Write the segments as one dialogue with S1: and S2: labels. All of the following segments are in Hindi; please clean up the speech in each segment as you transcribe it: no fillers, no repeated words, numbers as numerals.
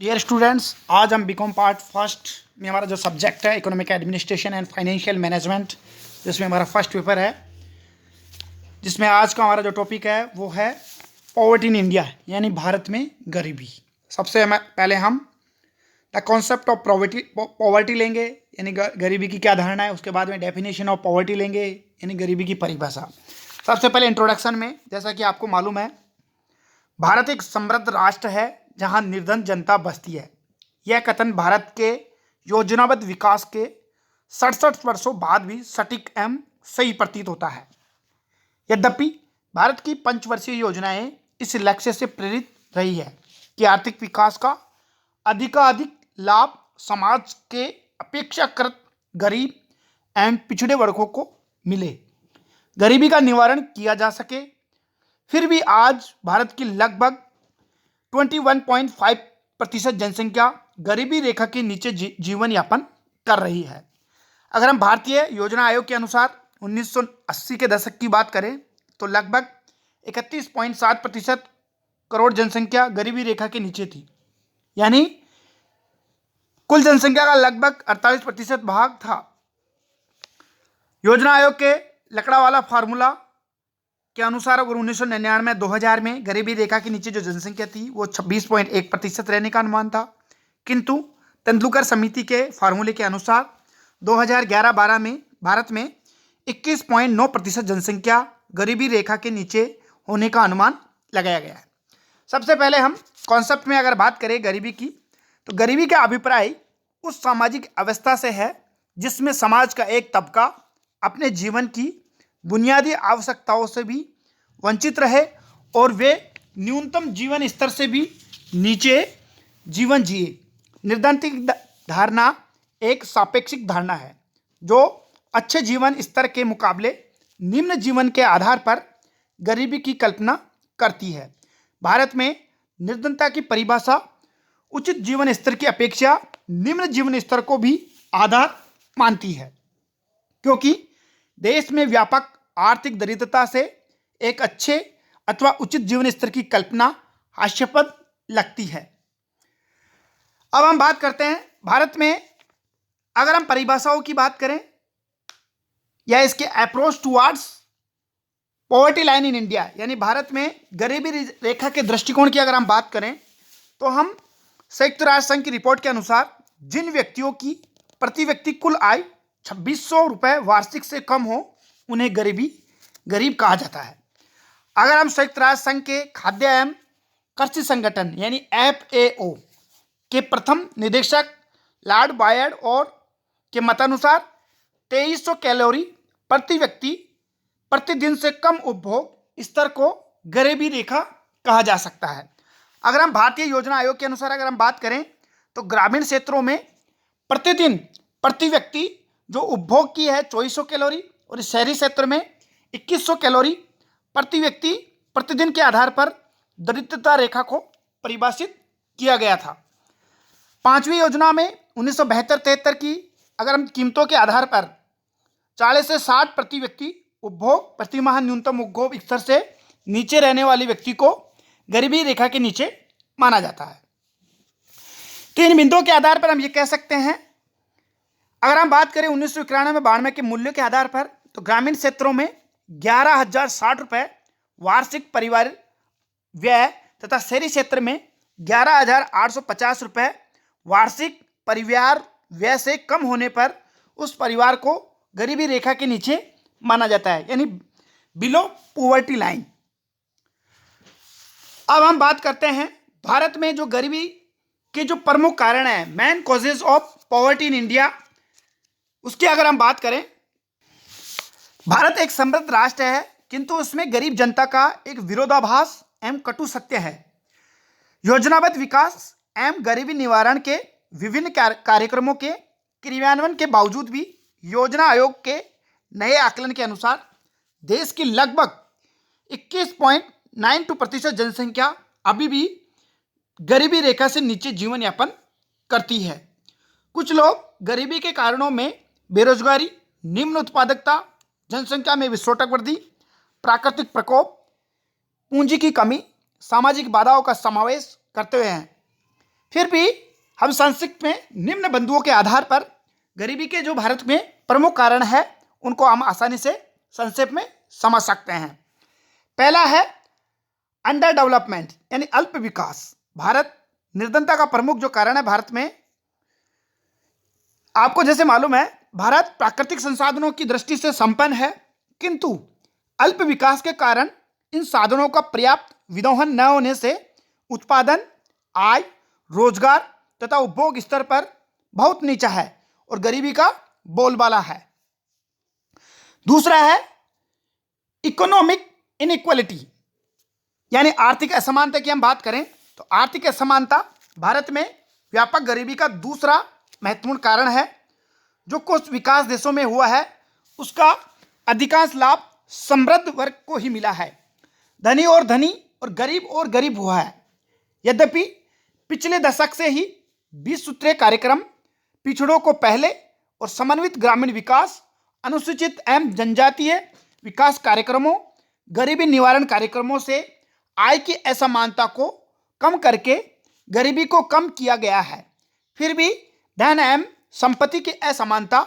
S1: डियर स्टूडेंट्स, आज हम बीकॉम पार्ट फर्स्ट में हमारा जो सब्जेक्ट है economic administration and financial management, जिसमें हमारा फर्स्ट पेपर है, जिसमें आज का हमारा जो टॉपिक है वो है पॉवर्टी इन इंडिया, यानी भारत में गरीबी। सबसे पहले हम द कॉन्सेप्ट ऑफ पॉवर्टी लेंगे, यानी गरीबी की क्या धारणा है। उसके बाद में डेफिनेशन ऑफ पॉवर्टी लेंगे, यानी गरीबी की परिभाषा। सबसे पहले इंट्रोडक्शन में, जैसा कि आपको मालूम है, भारत एक समृद्ध राष्ट्र है जहां निर्धन जनता बसती है। यह कथन भारत के योजनाबद्ध विकास के 67 वर्षों बाद भी सटीक एवं सही प्रतीत होता है। यद्यपि भारत की पंचवर्षीय योजनाएं इस लक्ष्य से प्रेरित रही है कि आर्थिक विकास का अधिकाधिक लाभ समाज के अपेक्षाकृत गरीब एवं पिछड़े वर्गों को मिले, गरीबी का निवारण किया जा सके। फिर भी आज भारत की लगभग 21.5% जनसंख्या गरीबी रेखा के नीचे जीवन यापन कर रही है। अगर हम भारतीय योजना आयोग के अनुसार 1980 के दशक की बात करें तो लगभग 31.7% करोड़ जनसंख्या गरीबी रेखा के नीचे थी, यानी कुल जनसंख्या का लगभग 48% भाग था। योजना आयोग के लकड़ावाला फार्मूला के अनुसार अगर 1999-2000 में गरीबी रेखा के नीचे जो जनसंख्या थी वो 26.1% रहने का अनुमान था, किंतु तेंदुलकर समिति के फार्मूले के अनुसार 2011-12 में भारत में 21.9% जनसंख्या गरीबी रेखा के नीचे होने का अनुमान लगाया गया है। सबसे पहले हम कॉन्सेप्ट में अगर बात करें गरीबी की, तो गरीबी का अभिप्राय उस सामाजिक अवस्था से है जिसमें समाज का एक तबका अपने जीवन की बुनियादी आवश्यकताओं से भी वंचित रहे और वे न्यूनतम जीवन स्तर से भी नीचे जीवन जिए। निर्धनता धारणा एक सापेक्षिक धारणा है जो अच्छे जीवन स्तर के मुकाबले निम्न जीवन के आधार पर गरीबी की कल्पना करती है। भारत में निर्धनता की परिभाषा उचित जीवन स्तर की अपेक्षा निम्न जीवन स्तर को भी आधार मानती है, क्योंकि देश में व्यापक आर्थिक दरिद्रता से एक अच्छे अथवा उचित जीवन स्तर की कल्पना हास्यास्पद लगती है। अब हम बात करते हैं भारत में, अगर हम परिभाषाओं की बात करें या इसके approach towards poverty line in India, यानी भारत में गरीबी रेखा के दृष्टिकोण की अगर हम बात करें तो हम संयुक्त राष्ट्र संघ की रिपोर्ट के अनुसार जिन व्यक्तियों की प्रति व्यक्ति कुल आय 2600 रुपये वार्षिक से कम हो उन्हें गरीब कहा जाता है। अगर हम संयुक्त राष्ट्र संघ के खाद्य एवं कृषि संगठन यानी FAO के प्रथम निदेशक लॉर्ड बायर्ड और के मतानुसार 2300 कैलोरी प्रति व्यक्ति प्रतिदिन से कम उपभोग स्तर को गरीबी रेखा कहा जा सकता है। अगर हम भारतीय योजना आयोग के अनुसार अगर हम बात करें तो ग्रामीण क्षेत्रों में प्रतिदिन प्रति व्यक्ति जो उपभोग की है 2400 कैलोरी और शहरी क्षेत्र में 2100 कैलोरी प्रति व्यक्ति प्रतिदिन के आधार पर दरिद्रता रेखा को परिभाषित किया गया था। पांचवी योजना में 1972-73 की अगर हम कीमतों के आधार पर 40 से 60 प्रति व्यक्ति उपभोग प्रति माह न्यूनतम उपभोग स्तर से नीचे रहने वाले व्यक्ति को गरीबी रेखा के नीचे माना जाता है। तो इन बिंदुओं के आधार पर हम ये कह सकते हैं, अगर हम बात करें 1991-92 के मूल्यों के आधार पर, तो ग्रामीण क्षेत्रों में 11,060 रुपये वार्षिक परिवार व्यय तथा शहरी क्षेत्र में 11,850 रुपये वार्षिक परिवार व्यय से कम होने पर उस परिवार को गरीबी रेखा के नीचे माना जाता है, यानी बिलो पॉवर्टी लाइन। अब हम बात करते हैं भारत में जो गरीबी के जो प्रमुख कारण है, main causes of poverty in India, उसकी अगर हम बात करें, भारत एक समृद्ध राष्ट्र है किंतु उसमें गरीब जनता का एक विरोधाभास एवं कटु सत्य है। योजनाबद्ध विकास एवं गरीबी निवारण के विभिन्न कार्यक्रमों के क्रियान्वयन के बावजूद भी योजना आयोग के नए आकलन के अनुसार देश की लगभग 21.92% जनसंख्या अभी भी गरीबी रेखा से नीचे जीवन यापन करती है। कुछ लोग गरीबी के कारणों में बेरोजगारी, निम्न उत्पादकता, जनसंख्या में विस्फोटक वृद्धि, प्राकृतिक प्रकोप, पूंजी की कमी, सामाजिक बाधाओं का समावेश करते हुए हैं। फिर भी हम संक्षिप्त में निम्न बिंदुओं के आधार पर गरीबी के जो भारत में प्रमुख कारण है उनको हम आसानी से संक्षेप में समझ सकते हैं। पहला है अंडर डेवलपमेंट यानी अल्प विकास। भारत निर्धनता का प्रमुख जो कारण है भारत में, आपको जैसे मालूम है भारत प्राकृतिक संसाधनों की दृष्टि से संपन्न है, किंतु अल्प विकास के कारण इन साधनों का पर्याप्त विदोहन न होने से उत्पादन, आय, रोजगार तथा उपभोग स्तर पर बहुत नीचा है और गरीबी का बोलबाला है। दूसरा है इकोनॉमिक इनइक्वालिटी यानी आर्थिक असमानता की हम बात करें तो आर्थिक असमानता भारत में व्यापक गरीबी का दूसरा महत्वपूर्ण कारण है। जो कुछ विकास देशों में हुआ है उसका अधिकांश लाभ समृद्ध वर्ग को ही मिला है, धनी और गरीब हुआ है। यद्यपि पिछले दशक से ही 20 सूत्रीय कार्यक्रम, पिछड़ों को पहले और समन्वित ग्रामीण विकास, अनुसूचित एवं जनजातीय विकास कार्यक्रमों, गरीबी निवारण कार्यक्रमों से आय की असमानता को कम करके गरीबी को कम किया गया है। फिर भी धन एवं संपत्ति की असमानता,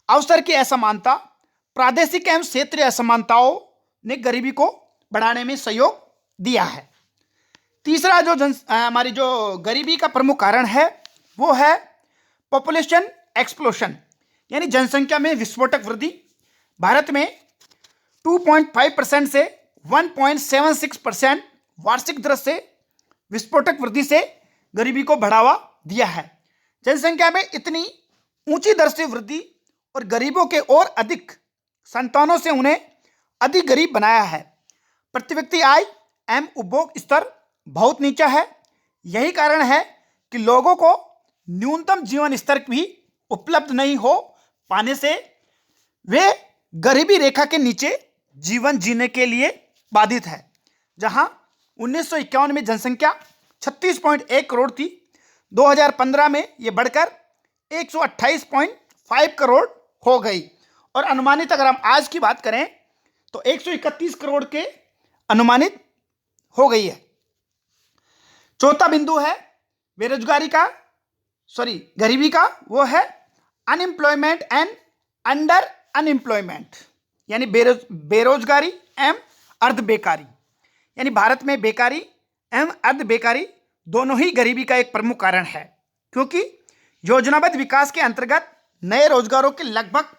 S1: अवसर की असमानता, प्रादेशिक एवं क्षेत्रीय असमानताओं ने गरीबी को बढ़ाने में सहयोग दिया है। तीसरा जो हमारी जो गरीबी का प्रमुख कारण है वो है पॉपुलेशन एक्सप्लोशन यानी जनसंख्या में विस्फोटक वृद्धि। भारत में 2.5% से 1.76% वार्षिक दर से विस्फोटक वृद्धि से गरीबी को बढ़ावा दिया है। जनसंख्या में इतनी ऊंची दर से वृद्धि और गरीबों के और अधिक संतानों से उन्हें अधिक गरीब बनाया है। प्रति व्यक्ति आय एवं उपभोग स्तर बहुत नीचा है। यही कारण है कि लोगों को न्यूनतम जीवन स्तर भी उपलब्ध नहीं हो पाने से वे गरीबी रेखा के नीचे जीवन जीने के लिए बाधित है। जहां 1951 में जनसंख्या 36.1 करोड़ थी, 2015 में ये बढ़कर 128.5 करोड़ हो गई और अनुमानित अगर हम आज की बात करें तो 131 करोड़ के अनुमानित हो गई है। चौथा बिंदु है गरीबी का, वो है अनएम्प्लॉयमेंट एंड अंडर अनएम्प्लॉयमेंट यानी बेरोजगारी एवं अर्ध बेकारी। यानी भारत में बेकारी एवं अर्ध बेकारी दोनों ही गरीबी का एक प्रमुख कारण है, क्योंकि योजनाबद्ध विकास के अंतर्गत नए रोजगारों के लगभग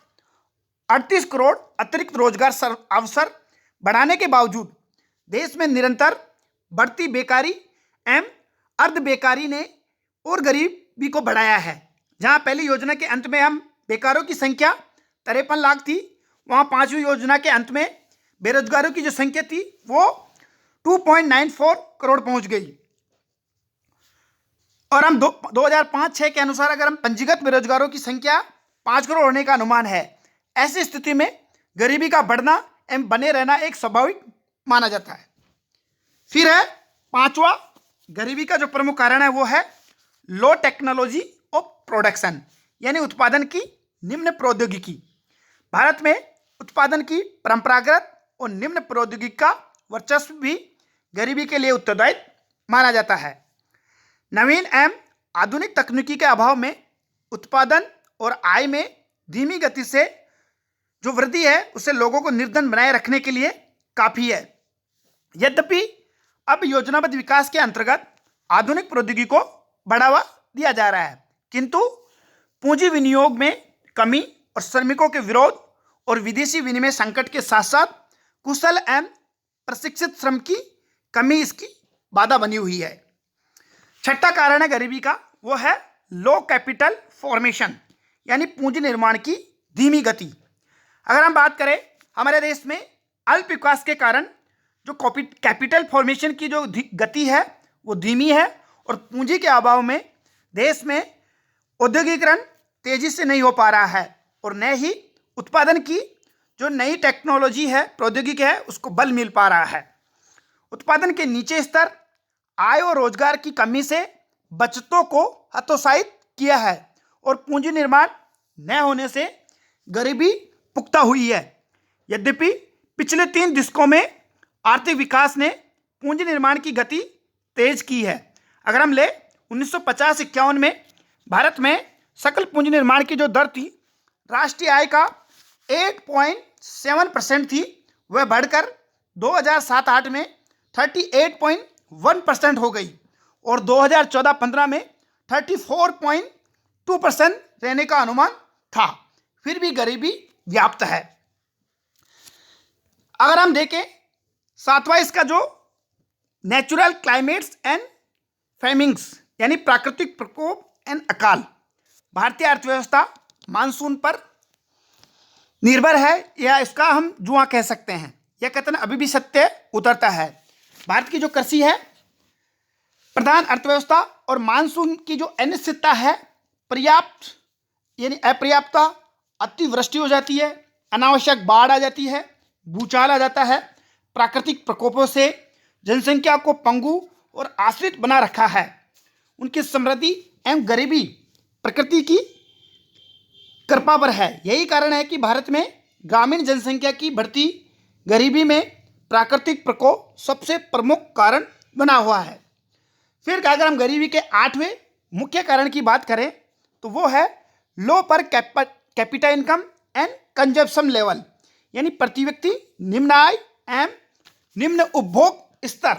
S1: 38 करोड़ अतिरिक्त रोजगार अवसर बढ़ाने के बावजूद देश में निरंतर बढ़ती बेकारी एवं अर्ध बेकारी ने और गरीबी को बढ़ाया है। जहां पहली योजना के अंत में हम बेकारों की संख्या 53 लाख थी, वहां पांचवी योजना के अंत में बेरोजगारों की जो संख्या थी वो 2.94 करोड़ पहुंच गई। और हम 2005-6 के अनुसार अगर हम पंजीकृत बेरोजगारों की संख्या 5 करोड़ होने का अनुमान है। ऐसी स्थिति में गरीबी का बढ़ना एवं बने रहना एक स्वाभाविक माना जाता है। फिर है पांचवा गरीबी का जो प्रमुख कारण है वो है लो टेक्नोलॉजी ऑफ प्रोडक्शन यानी उत्पादन की निम्न प्रौद्योगिकी। भारत में उत्पादन की परंपरागत और निम्न प्रौद्योगिकी का वर्चस्व भी गरीबी के लिए उत्तरदायी माना जाता है। नवीन एवं आधुनिक तकनीकी के अभाव में उत्पादन और आय में धीमी गति से जो वृद्धि है उससे लोगों को निर्धन बनाए रखने के लिए काफी है। यद्यपि अब योजनाबद्ध विकास के अंतर्गत आधुनिक प्रौद्योगिकी को बढ़ावा दिया जा रहा है, किंतु पूंजी विनियोग में कमी और श्रमिकों के विरोध और विदेशी विनिमय संकट के साथ साथ कुशल एवं प्रशिक्षित श्रम की कमी इसकी बाधा बनी हुई है। छठा कारण है गरीबी का, वो है लो कैपिटल फॉर्मेशन यानी पूंजी निर्माण की धीमी गति। अगर हम बात करें हमारे देश में अल्प विकास के कारण जो कैपिटल फॉर्मेशन की जो गति है वो धीमी है और पूंजी के अभाव में देश में औद्योगिकरण तेजी से नहीं हो पा रहा है और न ही उत्पादन की जो नई टेक्नोलॉजी है, प्रौद्योगिकी है, उसको बल मिल पा रहा है। उत्पादन के नीचे स्तर, आय और रोजगार की कमी से बचतों को हतोत्साहित किया है और पूंजी निर्माण न होने से गरीबी पुख्ता हुई है। यद्यपि पिछले 3 दशकों में आर्थिक विकास ने पूंजी निर्माण की गति तेज की है। अगर हम ले 1950-51 में भारत में सकल पूंजी निर्माण की जो दर थी राष्ट्रीय आय का 8.7% थी, वह बढ़कर 2007-8 में 38.1% हो गई और 2014-15 में 34.2% रहने का अनुमान था। फिर भी गरीबी व्याप्त है। अगर हम देखें सातवां इसका जो नेचुरल क्लाइमेट्स एंड फेमिंग्स यानी प्राकृतिक प्रकोप एंड अकाल, भारतीय अर्थव्यवस्था मानसून पर निर्भर है या इसका हम जुआ कह सकते हैं। यह कथन अभी भी सत्य उतरता है। भारत की जो कृषि है प्रधान अर्थव्यवस्था और मानसून की जो अनिश्चितता है, पर्याप्त यानी अपर्याप्तता, अतिवृष्टि हो जाती है, अनावश्यक बाढ़ आ जाती है, भूचाल आ जाता है, प्राकृतिक प्रकोपों से जनसंख्या को पंगु और आश्रित बना रखा है। उनकी समृद्धि एवं गरीबी प्रकृति की कृपा पर है। यही कारण है कि भारत में ग्रामीण जनसंख्या की बढ़ती गरीबी में प्राकृतिक प्रकोप सबसे प्रमुख कारण बना हुआ है। फिर अगर हम गरीबी के 8वें मुख्य कारण की बात करें तो वो है low per capita income and consumption level, यानी प्रति व्यक्ति निम्न आय एवं निम्न उपभोग स्तर।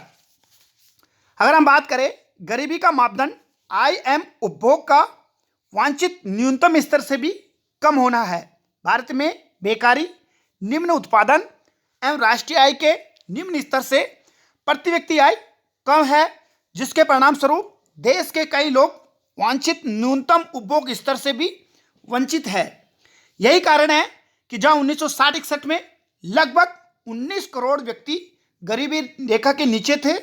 S1: अगर हम बात करें गरीबी का मापदंड आय एवं उपभोग का वांछित न्यूनतम स्तर से भी कम होना है। भारत में बेकारी, निम्न उत्पादन एवं राष्ट्रीय आय के निम्न स्तर से प्रति व्यक्ति आय कम है, जिसके परिणाम स्वरूप देश के कई लोग वांछित न्यूनतम उपभोग स्तर से भी वंचित है। यही कारण है कि जहां 1960-61 में लगभग 19 करोड़ व्यक्ति गरीबी रेखा के नीचे थे,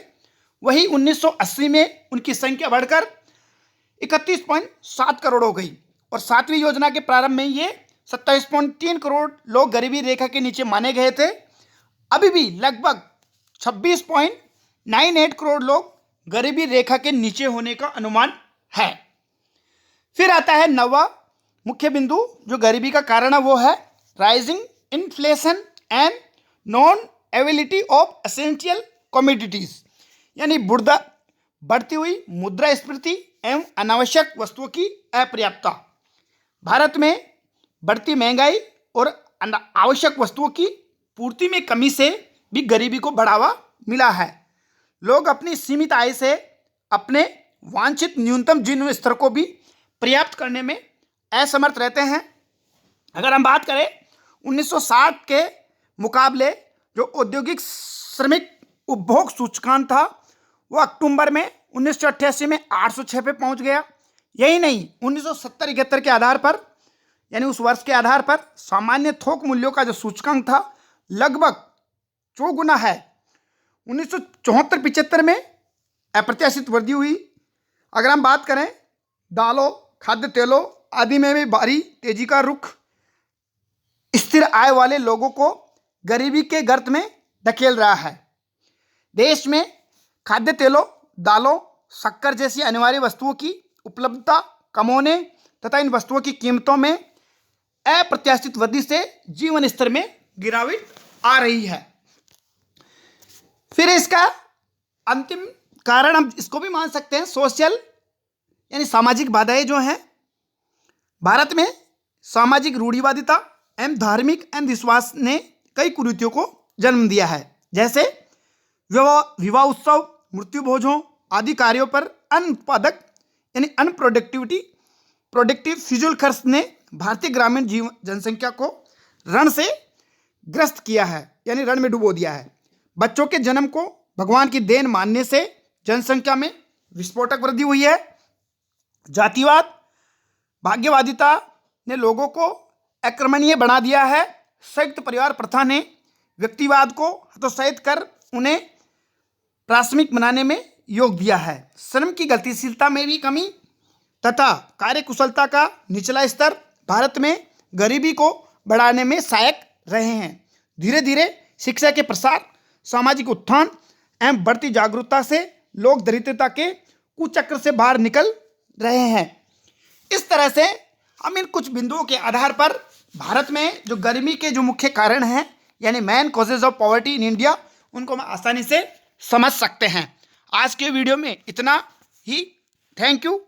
S1: वही 1980 में उनकी संख्या बढ़कर 31.7 करोड़ हो गई और 7वीं योजना के प्रारंभ में ये 27.3 करोड़ लोग गरीबी रेखा के नीचे माने गए थे। अभी भी लगभग 26.98 करोड़ लोग गरीबी रेखा के नीचे होने का अनुमान है। फिर आता है 9वां मुख्य बिंदु जो गरीबी का कारण है, वो है rising inflation and non availability of essential commodities, यानी बढ़ती हुई मुद्रास्फीति एवं अनावश्यक वस्तुओं की अपर्याप्तता। भारत में बढ़ती महंगाई और आवश्यक वस्तुओं की पूर्ति में कमी से भी गरीबी को बढ़ावा मिला है। लोग अपनी सीमित आय से अपने वांछित न्यूनतम जीवन स्तर को भी पर्याप्त करने में असमर्थ रहते हैं। अगर हम बात करें 1960 के मुकाबले जो औद्योगिक श्रमिक उपभोग सूचकांक था वो अक्टूबर में 1988 में 806 पे पहुंच गया। यही नहीं, 1970-71 के आधार पर यानी उस वर्ष के आधार पर सामान्य थोक मूल्यों का जो सूचकांक था लगभग 4 गुना है। 1974-75 में अप्रत्याशित वृद्धि हुई। अगर हम बात करें दालों, खाद्य तेलों आदि में भी भारी तेजी का रुख स्थिर आय वाले लोगों को गरीबी के गर्त में धकेल रहा है। देश में खाद्य तेलों, दालों, शक्कर जैसी अनिवार्य वस्तुओं की उपलब्धता कम होने तथा इन वस्तुओं की कीमतों में अप्रत्याशित वृद्धि से जीवन स्तर में गिरावट आ रही है। फिर इसका अंतिम कारण हम इसको भी मान सकते हैं सोशल यानी सामाजिक बाधाएं जो हैं। भारत में सामाजिक रूढ़िवादिता एवं धार्मिक अंधविश्वास ने कई कुरीतियों को जन्म दिया है, जैसे विवाह उत्सव, मृत्यु भोजों आदि कार्यों पर अनुत्पादक यानी प्रोडक्टिव फिजूल खर्च ने भारतीय ग्रामीण जनसंख्या को ऋण से ग्रस्त किया है, यानी ऋण में डुबो दिया है। बच्चों के जन्म को भगवान की देन मानने से जनसंख्या में विस्फोटक वृद्धि हुई है। जातिवाद, भाग्यवादिता ने लोगों को आक्रमणीय बना दिया है। संयुक्त परिवार प्रथा ने व्यक्तिवाद को हतोत्साहित कर उन्हें प्राथमिक बनाने में योग दिया है। श्रम की गतिशीलता में भी कमी तथा कार्यकुशलता का निचला स्तर भारत में गरीबी को बढ़ाने में सहायक रहे हैं। धीरे धीरे शिक्षा के प्रसार, सामाजिक उत्थान एवं बढ़ती जागरूकता से लोग दरिद्रता के कुचक्र से बाहर निकल रहे हैं। इस तरह से हम इन कुछ बिंदुओं के आधार पर भारत में जो गरीबी के जो मुख्य कारण हैं यानी main causes of poverty in India, उनको हम आसानी से समझ सकते हैं। आज के वीडियो में इतना ही। Thank you.